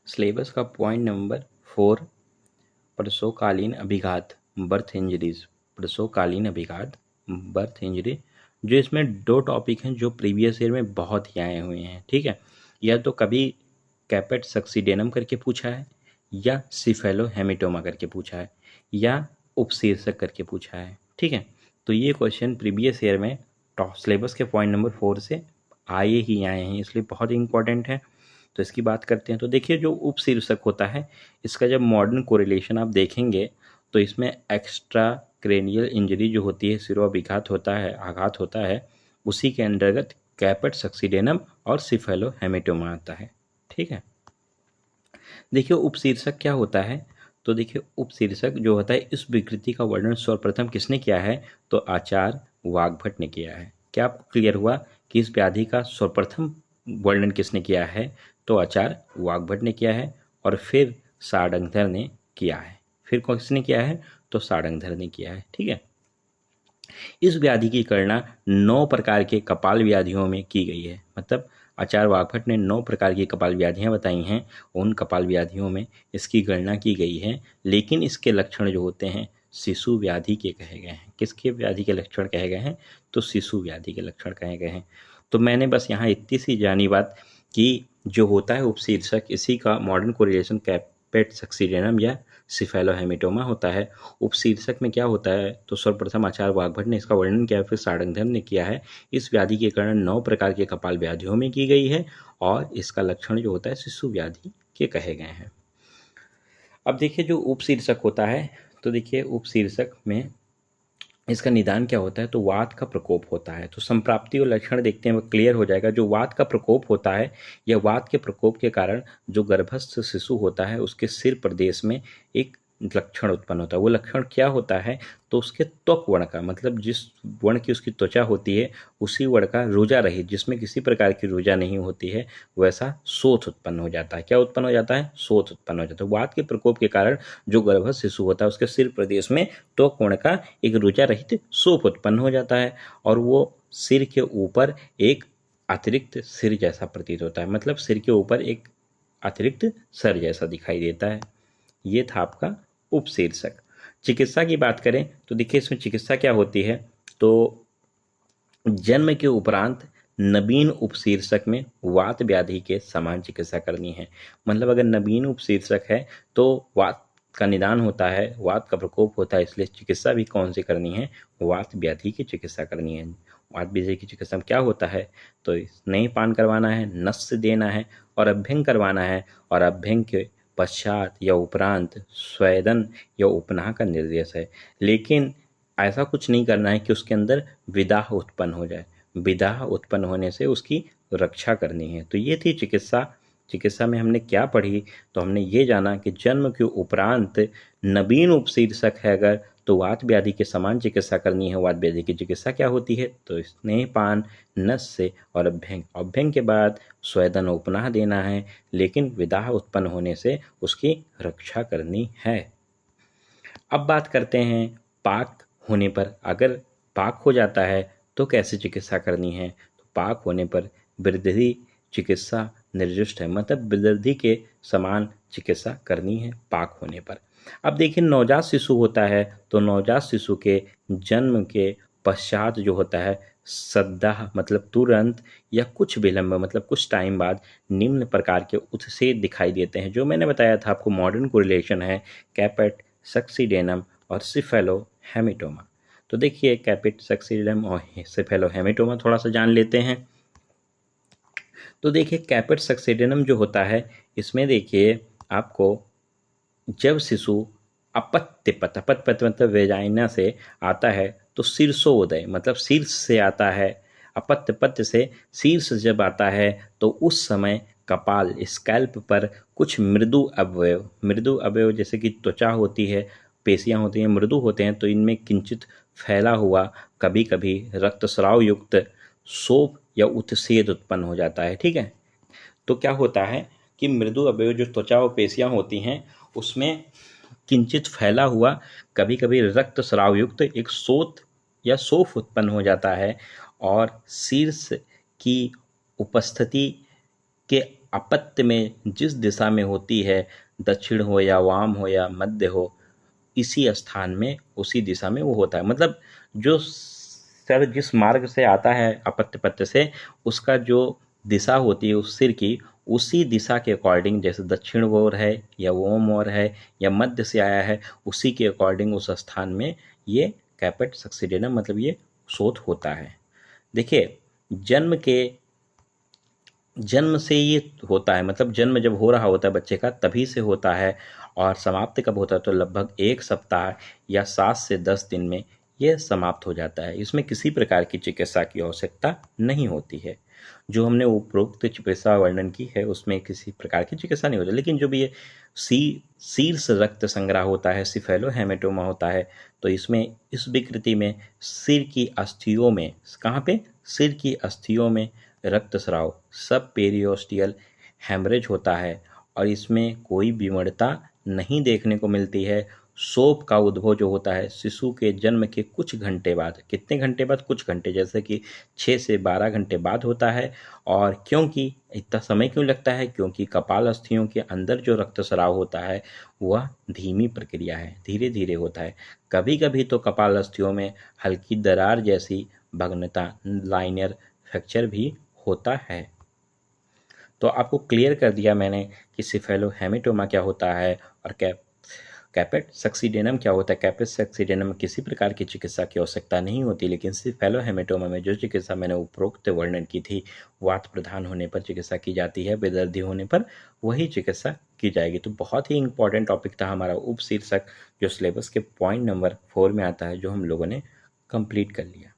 Syllabus का point number 4 प्रसवकालीन अभिघात बर्थ इंजरीज, प्रसवकालीन अभिघात बर्थ इंजरी, जो इसमें दो टॉपिक हैं जो प्रीवियस ईयर में बहुत ही आए हुए हैं। ठीक है, या तो कभी कैपेट सक्सीडेनम करके पूछा है, या सिफेलो हेमिटोमा करके पूछा है, या उपशीर्षक करके पूछा है। ठीक है, तो ये क्वेश्चन प्रीवियस ईयर में टॉप सिलेबस के पॉइंट नंबर 4 से आए ही आए हैं, इसलिए बहुत ही इंपॉर्टेंट है। तो इसकी बात करते हैं। तो देखिए, जो उपशीर्षक होता है, इसका जब मॉडर्न कोरिलेशन आप देखेंगे तो इसमें एक्स्ट्रा क्रेनियल इंजरी जो होती है, सिरोअभिघात होता है, आघात होता है, उसी के अंतर्गत कैपेट सक्सीडेनम और सिफेलो हेमेटोमा आता है। ठीक है, देखिए उपशीर्षक क्या होता है। तो देखिए, उपशीर्षक जो होता है, इस विकृति का वर्णन सर्वप्रथम किसने किया है? तो आचार्य वाग्भट ने किया है। क्या आपको क्लियर हुआ कि इस व्याधि का सर्वप्रथम वर्णन किसने किया है? तो आचार्य वाग्भट ने किया है, और फिर सारंगधर ने किया है। फिर किसने किया है? तो सारंगधर ने किया है। ठीक है, इस व्याधि की गणना 9 प्रकार के कपाल व्याधियों में की गई है। मतलब आचार्य वाग्भट ने 9 प्रकार की कपाल व्याधियां बताई हैं, उन कपाल व्याधियों में इसकी गणना की गई है। लेकिन इसके लक्षण जो होते हैं शिशु व्याधि के कहे गए हैं। किसके व्याधि के लक्षण कहे गए हैं? तो शिशु व्याधि के लक्षण कहे गए हैं। तो मैंने बस यहाँ इतनी सी जानी बात कि जो होता है उपशीर्षक, इसी का मॉडर्न कोरिलेशन कैपेट सक्सीडेनम या सिफेलोहेमेटोमा होता है। उपशीर्षक में क्या होता है? तो सर्वप्रथम आचार्य वाग्भट ने इसका वर्णन किया, फिर सारंगधर ने किया है। इस व्याधि के कारण 9 प्रकार के कपाल व्याधियों में की गई है, और इसका लक्षण जो होता है शिशु व्याधि के कहे गए हैं। अब देखिए, जो उपशीर्षक होता है, तो देखिए उपशीर्षक में इसका निदान क्या होता है? तो वात का प्रकोप होता है। तो संप्राप्ति और लक्षण देखते हैं, वो क्लियर हो जाएगा। जो वात का प्रकोप होता है, या वात के प्रकोप के कारण जो गर्भस्थ शिशु होता है, उसके सिर प्रदेश में एक लक्षण उत्पन्न होता है। वो लक्षण क्या होता है? तो उसके त्वक वर्ण का, मतलब जिस वर्ण की उसकी त्वचा होती है, उसी वर्ण का रुजा रहित, जिसमें किसी प्रकार की रुजा नहीं होती है, वैसा शोथ उत्पन्न हो जाता है। क्या उत्पन्न हो जाता है? शोथ उत्पन्न हो जाता है। वात के प्रकोप के कारण जो गर्भस्थ शिशु होता है, उसके सिर प्रदेश में त्वक वर्ण का एक रुजा रहित शोथ उत्पन्न हो जाता है, और वो सिर के ऊपर एक अतिरिक्त सिर जैसा प्रतीत होता है। मतलब सिर के ऊपर एक अतिरिक्त सर जैसा दिखाई देता है। ये था आपका उपशीर्षक। चिकित्सा की बात करें तो देखिए, इसमें चिकित्सा क्या होती है? तो जन्म के उपरांत नवीन उपशीर्षक में वात व्याधि के समान चिकित्सा करनी है। मतलब अगर नवीन उपशीर्षक है तो वात का निदान होता है, वात का प्रकोप होता है, इसलिए चिकित्सा भी कौन सी करनी है? वात व्याधि की चिकित्सा करनी है। वात व्याधि की चिकित्सा में क्या होता है? तो स्नेह पान करवाना है, नस्य देना है, और अभ्यंग करवाना है, और अभ्यंग के पश्चात या उपरांत स्वेदन या उपनाह का निर्देश है। लेकिन ऐसा कुछ नहीं करना है कि उसके अंदर विदाह उत्पन्न हो जाए। विदाह उत्पन्न होने से उसकी रक्षा करनी है। तो ये थी चिकित्सा। चिकित्सा में हमने क्या पढ़ी? तो हमने ये जाना कि जन्म के उपरांत नवीन उपशीर्षक है अगर, तो वात व्याधि के समान चिकित्सा करनी है। वात व्याधि की चिकित्सा क्या होती है? तो स्नेहपान, नस्य और अभ्यंग। अभ्यंग के बाद स्वेदन उपनाह देना है, लेकिन विदाह उत्पन्न होने से उसकी रक्षा करनी है। अब बात करते हैं पाक होने पर। अगर पाक हो जाता है तो कैसे चिकित्सा करनी है? तो पाक होने पर वृद्धि चिकित्सा निर्दिष्ट है। मतलब वृद्धि के समान चिकित्सा करनी है पाक होने पर। अब देखिए, नवजात शिशु होता है, तो नवजात शिशु के जन्म के पश्चात जो होता है सद्दाह, मतलब तुरंत या कुछ विलंब, मतलब कुछ टाइम बाद निम्न प्रकार के उत्सेद दिखाई देते हैं। जो मैंने बताया था आपको, मॉडर्न कोरिलेशन है कैपेट सक्सीडेनम और सिफेलोहेमेटोमा। तो देखिए, कैपेट सक्सीडेनम और सिफेलोहेमेटोमा थोड़ा सा जान लेते हैं। तो देखिए, कैपेट सक्सीडेनम जो होता है, इसमें देखिए आपको जब शिशु अपत्यपत, अपत्यपत मतलब वेजाइना से आता है, तो शीर्षोदय मतलब शीर्ष से आता है। अपत्यपत्य से शीर्ष जब आता है तो उस समय कपाल, स्कैल्प पर कुछ मृदु अवयव जैसे कि त्वचा होती है, पेशियां होती हैं, मृदु होते हैं, तो इनमें किंचित फैला हुआ कभी कभी रक्तस्राव युक्त शोफ या उत्सेद उत्पन्न हो जाता है। ठीक है, तो क्या होता है कि मृदु अवयव जो त्वचा और पेशियां होती हैं, उसमें किंचित फैला हुआ कभी कभी रक्तस्राव युक्त एक शोथ या शोफ उत्पन्न हो जाता है, और शीर्ष की उपस्थिति के अपत्य में जिस दिशा में होती है, दक्षिण हो या वाम हो या मध्य हो, इसी स्थान में उसी दिशा में वो होता है। मतलब जो सर जिस मार्ग से आता है अपत्य पत्य से, उसका जो दिशा होती है उस सिर की, उसी दिशा के अकॉर्डिंग, जैसे दक्षिण ओर है या ओम ओर है या मध्य से आया है, उसी के अकॉर्डिंग उस स्थान में ये कैपेट सक्सीडेनम मतलब ये शोथ होता है। देखिए, जन्म से ये होता है, मतलब जन्म जब हो रहा होता है बच्चे का तभी से होता है, और समाप्त कब होता है तो लगभग 1 सप्ताह या 7 से 10 दिन में ये समाप्त हो जाता है। इसमें किसी प्रकार की चिकित्सा की आवश्यकता नहीं होती है। जो हमने उपरोक्त चिकित्सा वर्णन की है उसमें किसी प्रकार की चिकित्सा नहीं होती, लेकिन जो भी ये शीर्ष रक्त संग्रह होता है, सिफेलोहेमेटोमा होता है, तो इसमें इस विकृति में सिर की अस्थियों में, कहाँ पे, सिर की अस्थियों में रक्तस्राव, सब पेरियोस्टियल हेमरेज होता है, और इसमें कोई विमर्दता नहीं देखने को मिलती है। शोफ का उद्भव जो होता है शिशु के जन्म के कुछ घंटे बाद, कितने घंटे बाद, कुछ घंटे, जैसे कि 6 से 12 घंटे बाद होता है। और क्योंकि इतना समय क्यों लगता है, क्योंकि कपाल अस्थियों के अंदर जो रक्तस्राव होता है वह धीमी प्रक्रिया है, धीरे धीरे होता है। कभी कभी तो कपाल अस्थियों में हल्की दरार जैसी भग्नता, लाइनर फ्रैक्चर भी होता है। तो आपको क्लियर कर दिया मैंने कि सिफेलोहेमेटोमा क्या होता है और कैपेट सक्सीडेनम क्या होता है। कैपेट सक्सीडेनम में किसी प्रकार की चिकित्सा की आवश्यकता नहीं होती, लेकिन सिफेलोहेमेटोमा में जो चिकित्सा मैंने उपरोक्त वर्णन की थी, वात प्रधान होने पर चिकित्सा की जाती है, बेदर्दी होने पर वही चिकित्सा की जाएगी। तो बहुत ही इंपॉर्टेंट टॉपिक था हमारा उपशीर्षक, जो सिलेबस के पॉइंट नंबर 4 में आता है, जो हम लोगों ने कंप्लीट कर लिया।